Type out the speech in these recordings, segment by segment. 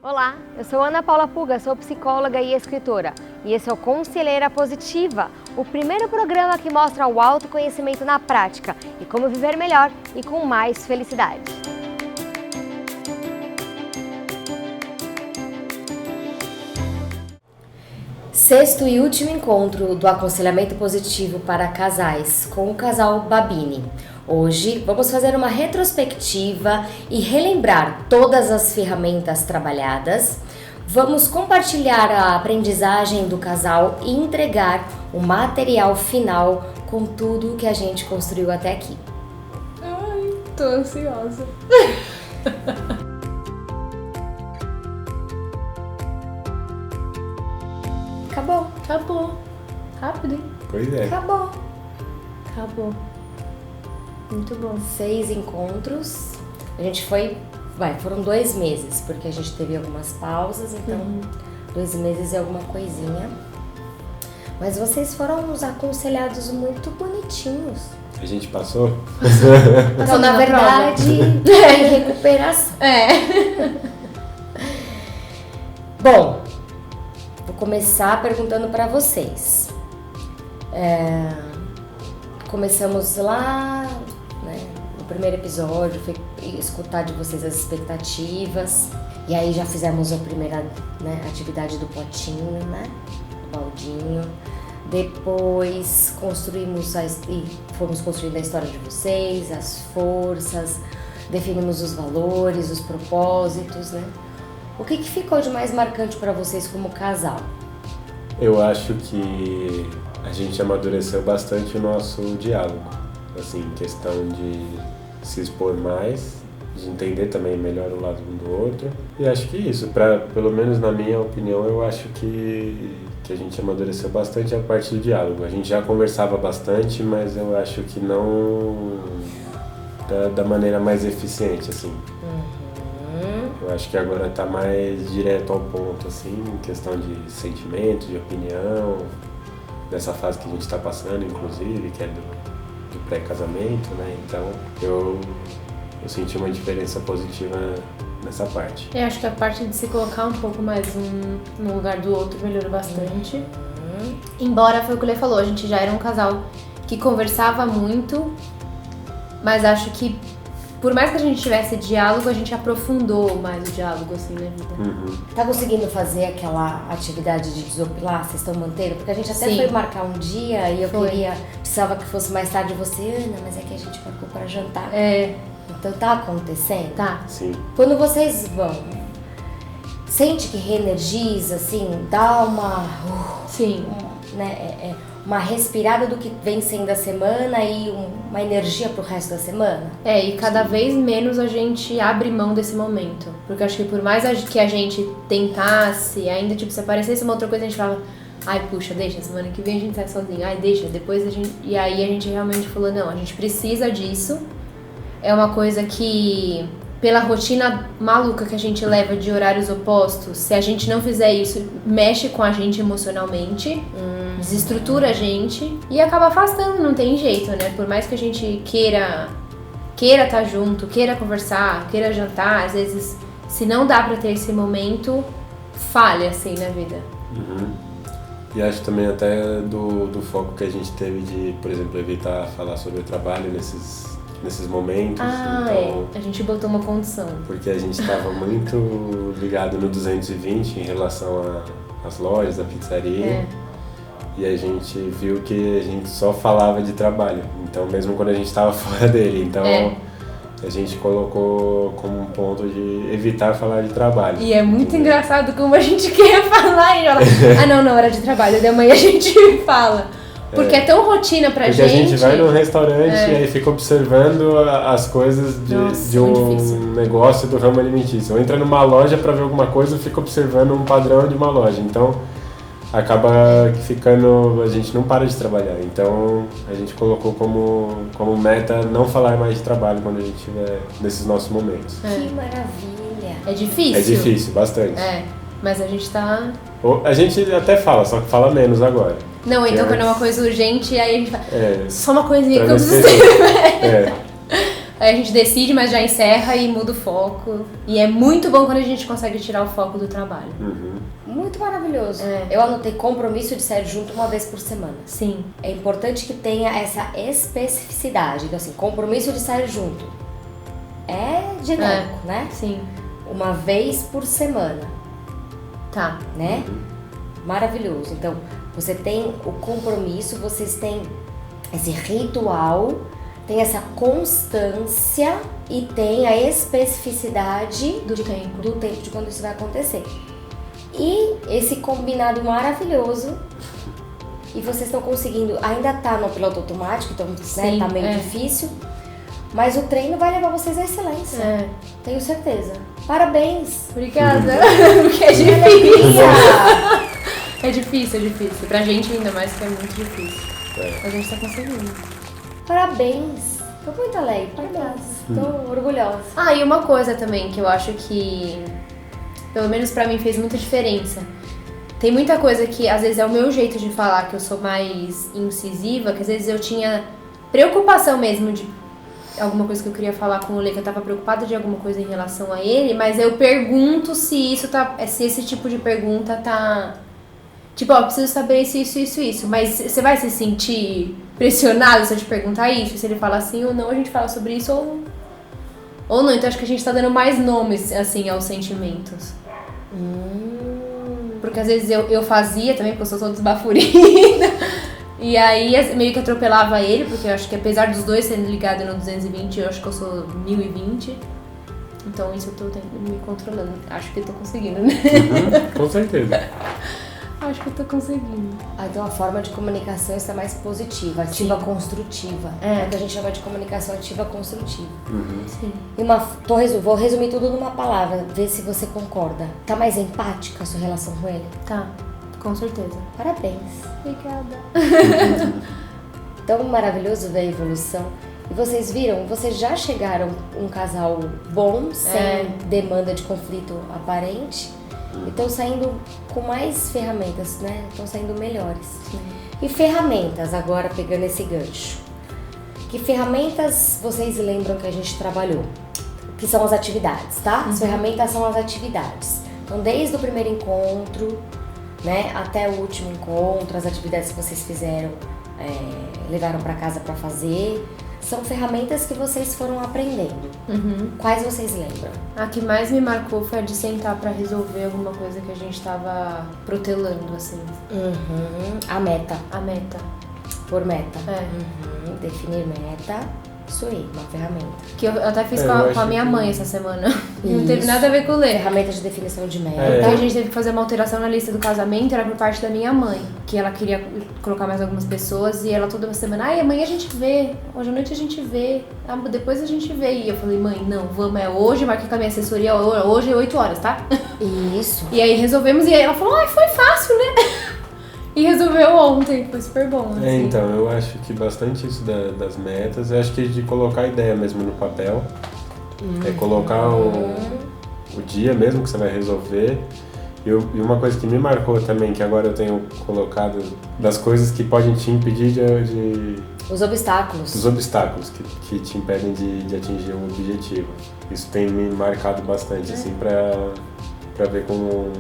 Olá, eu sou Ana Paula Puga, sou psicóloga e escritora. E esse é o Conselheira Positiva, o primeiro programa que mostra o autoconhecimento na prática e como viver melhor e com mais felicidade. Sexto e último encontro do aconselhamento positivo para casais com o casal Babini. Hoje vamos fazer uma retrospectiva e relembrar todas as ferramentas trabalhadas. Vamos compartilhar a aprendizagem do casal e entregar o material final com tudo que a gente construiu até aqui. Ai, tô ansiosa. Acabou. Rápido, hein? Pois é. Acabou. Muito bom. 6 encontros. A gente foram 2 meses, porque a gente teve algumas pausas, então 2 meses é alguma coisinha. Mas vocês foram uns aconselhados muito bonitinhos. A gente passou? Então, na verdade, em recuperação. Bom, vou começar perguntando para vocês. Começamos lá, né, no primeiro episódio, foi escutar de vocês as expectativas. E aí já fizemos a primeira, né, atividade do potinho, né, do baldinho. Depois fomos construindo a história de vocês, as forças, definimos os valores, os propósitos, né? O que ficou de mais marcante para vocês como casal? Eu acho que a gente amadureceu bastante o nosso diálogo, assim, questão de se expor mais, de entender também melhor o lado um do outro. E acho que isso, pelo menos na minha opinião, eu acho que a gente amadureceu bastante a parte do diálogo. A gente já conversava bastante, mas eu acho que não da maneira mais eficiente, assim. Eu acho que agora tá mais direto ao ponto, assim, em questão de sentimento, de opinião, dessa fase que a gente tá passando, inclusive, que é do pré-casamento, né? Então, eu senti uma diferença positiva nessa parte. Eu acho que a parte de se colocar um pouco mais no lugar do outro melhorou bastante. Embora, foi o que o Lê falou, a gente já era um casal que conversava muito, mas acho que por mais que a gente tivesse diálogo, a gente aprofundou mais o diálogo, assim, na vida. Tá conseguindo fazer aquela atividade de desopilar? Vocês estão mantendo? Porque a gente até foi marcar um dia e eu precisava que fosse mais tarde você, Ana, mas é que a gente marcou pra jantar. Então tá acontecendo? Tá. Sim. Quando vocês vão, sente que reenergiza, assim, dá uma... Sim. Né, uma respirada do que vem sendo a semana e uma energia pro resto da semana? E cada vez menos a gente abre mão desse momento. Porque acho que por mais que a gente tentasse, ainda tipo, se aparecesse uma outra coisa, a gente falava, ai, puxa, deixa, semana que vem a gente sai sozinho, ai, deixa, depois a gente... E aí a gente realmente falou, não, a gente precisa disso. É uma coisa que, pela rotina maluca que a gente leva de horários opostos, se a gente não fizer isso, mexe com a gente emocionalmente, desestrutura a gente e acaba afastando, não tem jeito, né? Por mais que a gente queira estar junto, queira conversar, queira jantar, às vezes, se não dá pra ter esse momento, falha, assim, na vida. E acho também até do foco que a gente teve de, por exemplo, evitar falar sobre o trabalho nesses momentos. Então, A gente botou uma condição. Porque a gente estava muito ligado no 220 em relação às lojas, à pizzaria. E a gente viu que a gente só falava de trabalho. Então, mesmo quando a gente estava fora dele. Então, a gente colocou como um ponto de evitar falar de trabalho. E é muito engraçado como a gente quer falar e ela... não, hora de trabalho. Daí amanhã a gente fala. Porque é tão rotina pra gente. Porque a gente vai num restaurante e aí fica observando as coisas de um negócio do ramo alimentício. Ou entra numa loja pra ver alguma coisa e fica observando um padrão de uma loja. Então, acaba ficando... A gente não para de trabalhar. Então, a gente colocou como meta não falar mais de trabalho quando a gente estiver nesses nossos momentos. Que maravilha! É difícil? É difícil, bastante. Mas a gente tá... A gente até fala, só que fala menos agora. Não, então quando é uma coisa urgente, aí a gente fala, só uma coisinha que eu não preciso esquecer. Aí a gente decide, mas já encerra e muda o foco. E é muito bom quando a gente consegue tirar o foco do trabalho. Muito maravilhoso. É. Eu anotei compromisso de sair junto uma vez por semana. Sim. É importante que tenha essa especificidade. Então, assim, compromisso de sair junto. É genérico, né? Sim. Uma vez por semana, Tá. né? Maravilhoso. Então, você tem o compromisso, vocês têm esse ritual, tem essa constância e tem a especificidade Do tempo. do tempo de quando isso vai acontecer. E esse combinado maravilhoso, e vocês estão conseguindo, ainda tá no piloto automático, então né, tá meio difícil, mas o treino vai levar vocês à excelência. Tenho certeza. Parabéns! Obrigada. Porque é difícil. É difícil. Pra gente ainda mais que é muito difícil. A gente tá conseguindo. Parabéns! Tô muito alegre. Parabéns. Tô orgulhosa. Ah, e uma coisa também que eu acho que, pelo menos pra mim, fez muita diferença. Tem muita coisa que, às vezes, é o meu jeito de falar, que eu sou mais incisiva, que às vezes eu tinha preocupação mesmo de alguma coisa que eu queria falar com o Lê, que eu tava preocupada de alguma coisa em relação a ele, mas eu pergunto se esse tipo de pergunta tá... Tipo, ó, preciso saber isso. Mas você vai se sentir pressionado se eu te perguntar isso? Se ele fala sim ou não, a gente fala sobre isso ou não. Então acho que a gente tá dando mais nomes, assim, aos sentimentos. Porque às vezes eu fazia também, porque eu sou toda desbaforida. E aí meio que atropelava ele, porque eu acho que apesar dos dois sendo ligados no 220, eu acho que eu sou 1020. Então isso eu tô me controlando. Acho que eu tô conseguindo, né? Com certeza. Acho que eu tô conseguindo. Então a forma de comunicação está mais positiva, ativa, construtiva. É o que a gente chama de comunicação ativa construtiva. Sim. E vou resumir tudo numa palavra, ver se você concorda. Tá mais empática a sua relação com ele? Tá, com certeza. Parabéns. Obrigada. Tão maravilhoso ver a evolução. E vocês viram? Vocês já chegaram um casal bom, sem demanda de conflito aparente. E estão saindo com mais ferramentas, né? Estão saindo melhores. Sim. E ferramentas, agora pegando esse gancho. Que ferramentas vocês lembram que a gente trabalhou? Que são as atividades, tá? As ferramentas são as atividades. Então, desde o primeiro encontro, né, até o último encontro, as atividades que vocês fizeram, levaram para casa para fazer, são ferramentas que vocês foram aprendendo. Quais vocês lembram? A que mais me marcou foi a de sentar pra resolver alguma coisa que a gente tava protelando, assim. A meta. A meta. Por meta. Definir meta. Isso aí, uma ferramenta. Que eu até fiz com a minha mãe essa semana. Não teve nada a ver com o Lê. Ferramenta de definição de meta. Então a gente teve que fazer uma alteração na lista do casamento, era por parte da minha mãe. Que ela queria colocar mais algumas pessoas e ela toda semana, amanhã a gente vê, hoje à noite a gente vê, depois a gente vê. E eu falei, mãe, não, vamos, é hoje, marquei com a minha assessoria, hoje é 8 horas, tá? Isso. E aí resolvemos, e aí ela falou, foi fácil, né? E resolveu ontem, foi super bom. Assim. Então, eu acho que bastante isso das metas, eu acho que de colocar a ideia mesmo no papel, colocar o dia mesmo que você vai resolver. E uma coisa que me marcou também, que agora eu tenho colocado, das coisas que podem te impedir de Os obstáculos. Os obstáculos que te impedem de atingir um objetivo. Isso tem me marcado bastante, assim, pra ver com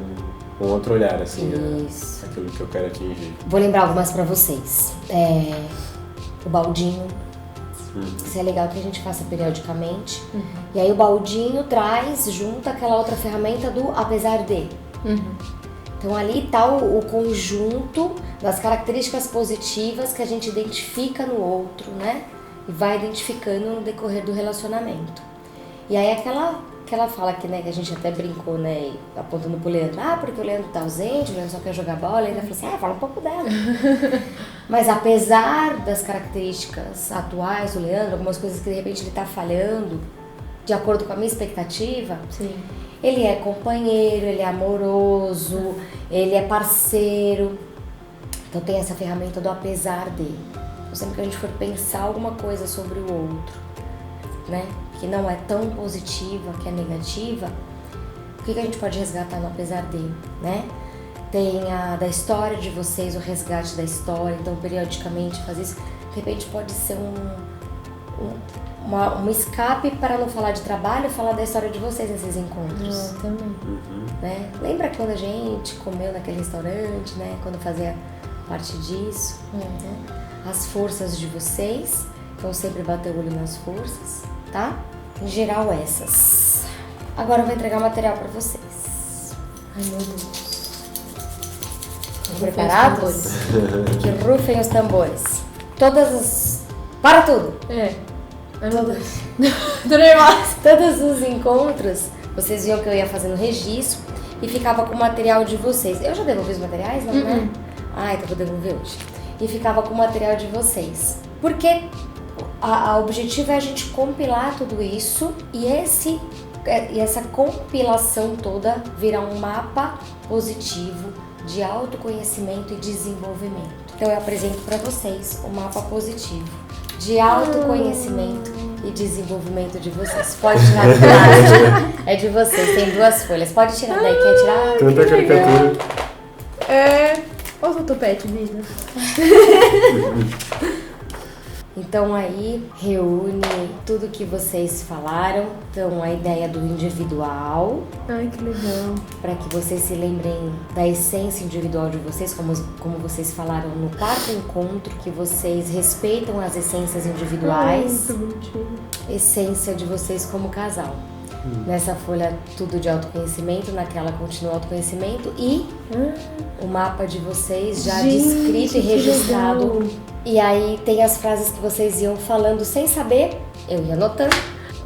um outro olhar, assim, aquilo que eu quero atingir. Vou lembrar algumas pra vocês. O baldinho. Isso é legal que a gente faça periodicamente. E aí o baldinho traz junto aquela outra ferramenta do apesar de. Então ali está o conjunto das características positivas que a gente identifica no outro, né? E vai identificando no decorrer do relacionamento. E aí aquela fala que, né, que a gente até brincou, né, apontando pro Leandro, porque o Leandro tá ausente, o Leandro só quer jogar bola, ele falou assim, fala um pouco dela. Mas apesar das características atuais do Leandro, algumas coisas que de repente ele tá falhando, de acordo com a minha expectativa, sim, ele é companheiro, ele é amoroso, ele é parceiro. Então tem essa ferramenta do apesar de. Então, sempre que a gente for pensar alguma coisa sobre o outro, né, que não é tão positiva, que é negativa, o que a gente pode resgatar no apesar de, né? Tem a da história de vocês, o resgate da história, então periodicamente fazer isso. De repente pode ser um escape para não falar de trabalho, falar da história de vocês nesses encontros. Também. Né? Lembra quando a gente comeu naquele restaurante, né? Quando fazia parte disso? Né? As forças de vocês, então sempre bater o olho nas forças, tá? Em geral essas. Agora eu vou entregar o material para vocês. Ai, meu Deus. Estão preparados? Que rufem os tambores. Todas as... Para tudo! Ai, meu Deus. Tô nervosa. Todos os encontros, vocês viam que eu ia fazendo registro e ficava com o material de vocês. Eu já devolvi os materiais, não, né? Ah, então vou devolver hoje. E ficava com o material de vocês. Porque o objetivo é a gente compilar tudo isso e essa compilação toda virar um mapa positivo de autoconhecimento e desenvolvimento. Então eu apresento para vocês o mapa positivo de autoconhecimento e desenvolvimento de vocês. Pode tirar do plástico, é de vocês, tem 2 folhas. Pode tirar daí, quer tirar? Tanta caricatura. Olha o topete, vida. Então aí reúne tudo que vocês falaram. Então a ideia do individual, Ai, que legal. para que vocês se lembrem da essência individual de vocês, como vocês falaram no 4º encontro, que vocês respeitam as essências individuais, Que bonitinho. essência de vocês como casal. Nessa folha tudo de autoconhecimento, naquela continua autoconhecimento e o mapa de vocês já Gente, descrito e que registrado. legal. E aí tem as frases que vocês iam falando sem saber, eu ia anotando.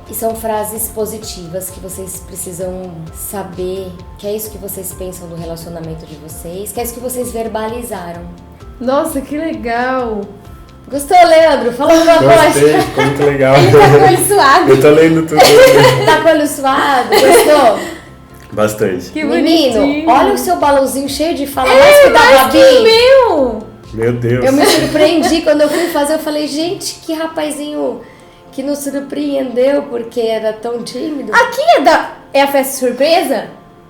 E são frases positivas que vocês precisam saber, que é isso que vocês pensam do relacionamento de vocês, que é isso que vocês verbalizaram. Nossa, que legal. Gostou, Leandro? Fala alguma coisa. Gostei, ficou muito legal. Ele tá com o olho suado. Eu tô lendo tudo. Tá com o olho suado? Gostou? Bastante. Que Menino, bonitinho. olha o seu balãozinho cheio de fala mais que o da Mais que o Gabi. meu. Meu Deus. Eu me surpreendi quando eu fui fazer, eu falei, gente, que rapazinho que nos surpreendeu porque era tão tímido. Aqui é a festa surpresa?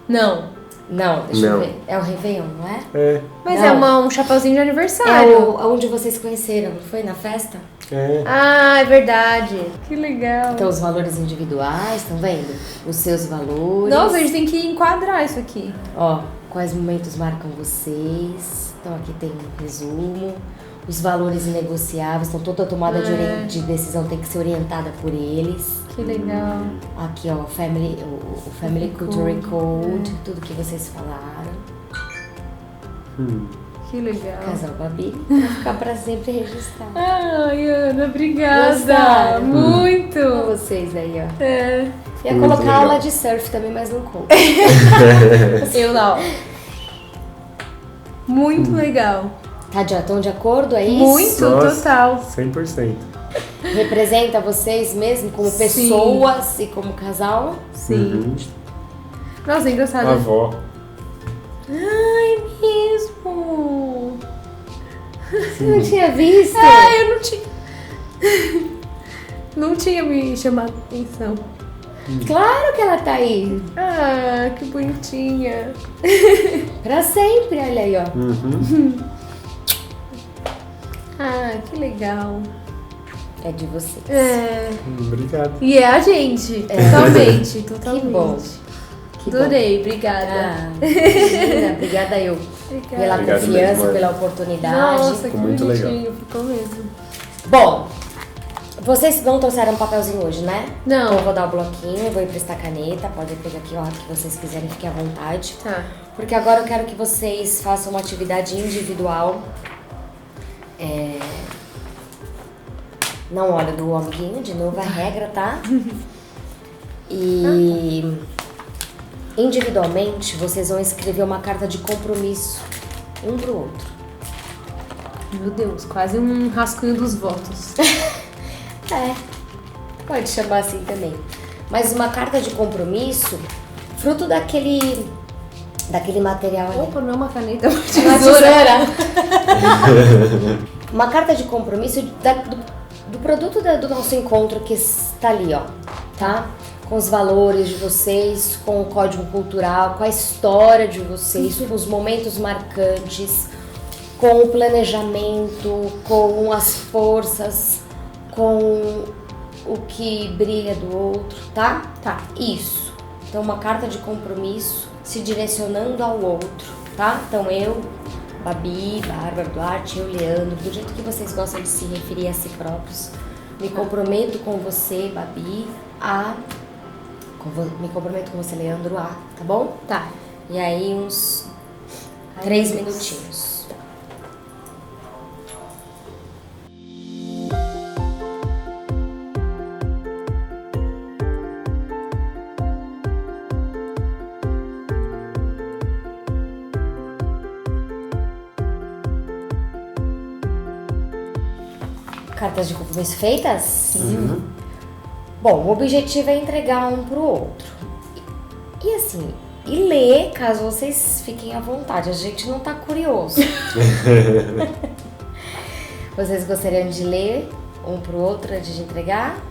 Não. Não, deixa eu Não. ver. É o Réveillon, não é? É. Mas Não. é um chapeuzinho de É aniversário. onde vocês conheceram, não foi? Na festa? É. Ah, é verdade. Que legal. Então, os valores individuais, estão vendo? Os seus valores. Nossa, a gente tem que enquadrar isso aqui. Ó, quais momentos marcam vocês? Então, aqui tem um resumo. Os valores inegociáveis, então toda tomada de decisão tem que ser orientada por eles. Que legal. Aqui, ó, o Family Culture Code, tudo que vocês falaram. Que legal. Casal Babi, pra ficar pra sempre registrado. Ai, Ana, obrigada. Gostaram? Muito. Com vocês aí, ó. É. Ia Muito colocar legal. aula de surf também, mas não conta. Eu não. Muito legal. Estão de acordo, é isso? Muito, Nossa. total. 100%. Representa vocês mesmo como Sim. pessoas e como casal? Sim. Nossa, é engraçado. Avó. Ai, mesmo. Você não tinha visto? Ai, eu não tinha. Não tinha me chamado a atenção. Claro que ela tá aí. Ah, que bonitinha. Pra sempre, olha aí, ó. Ah, que legal. É de vocês. É. Obrigado. E é a gente. Totalmente, totalmente. Que bom. Que bom. Adorei, obrigada. Ah, imagina, obrigada eu. Obrigada. Pela Obrigado confiança, mesmo, pela oportunidade. Nossa, que Ficou muito bonitinho. Ficou mesmo. Bom, vocês não trouxeram um papelzinho hoje, né? Não. Então eu vou dar o bloquinho, vou emprestar caneta. Podem pegar aqui a hora que vocês quiserem, fiquem à vontade. Tá. Porque agora eu quero que vocês façam uma atividade individual. Não olha do amiguinho, de novo a regra, tá? E individualmente vocês vão escrever uma carta de compromisso um pro outro. Meu Deus, quase um rascunho dos votos. Pode chamar assim também. Mas uma carta de compromisso, fruto daquele material ali. Opa, não é uma caneta, é uma Uma tesoura. tesoura. Uma carta de compromisso do produto do nosso encontro que está ali, ó, tá? Com os valores de vocês, com o código cultural, com a história de vocês, com os momentos marcantes, com o planejamento, com as forças, com o que brilha do outro, tá? Tá. Isso. Então, uma carta de compromisso se direcionando ao outro, tá? Então, eu, Babi, Bárbara, Duarte, eu, Leandro, do jeito que vocês gostam de se referir a si próprios, me comprometo com você, Babi, me comprometo com você, Leandro, tá bom? Tá. E aí, uns 3 minutinhos. Cartas de compromisso feitas? Sim. Bom, o objetivo é entregar um pro outro. E assim, e ler, caso vocês fiquem à vontade. A gente não tá curioso. Vocês gostariam de ler um pro outro antes de entregar?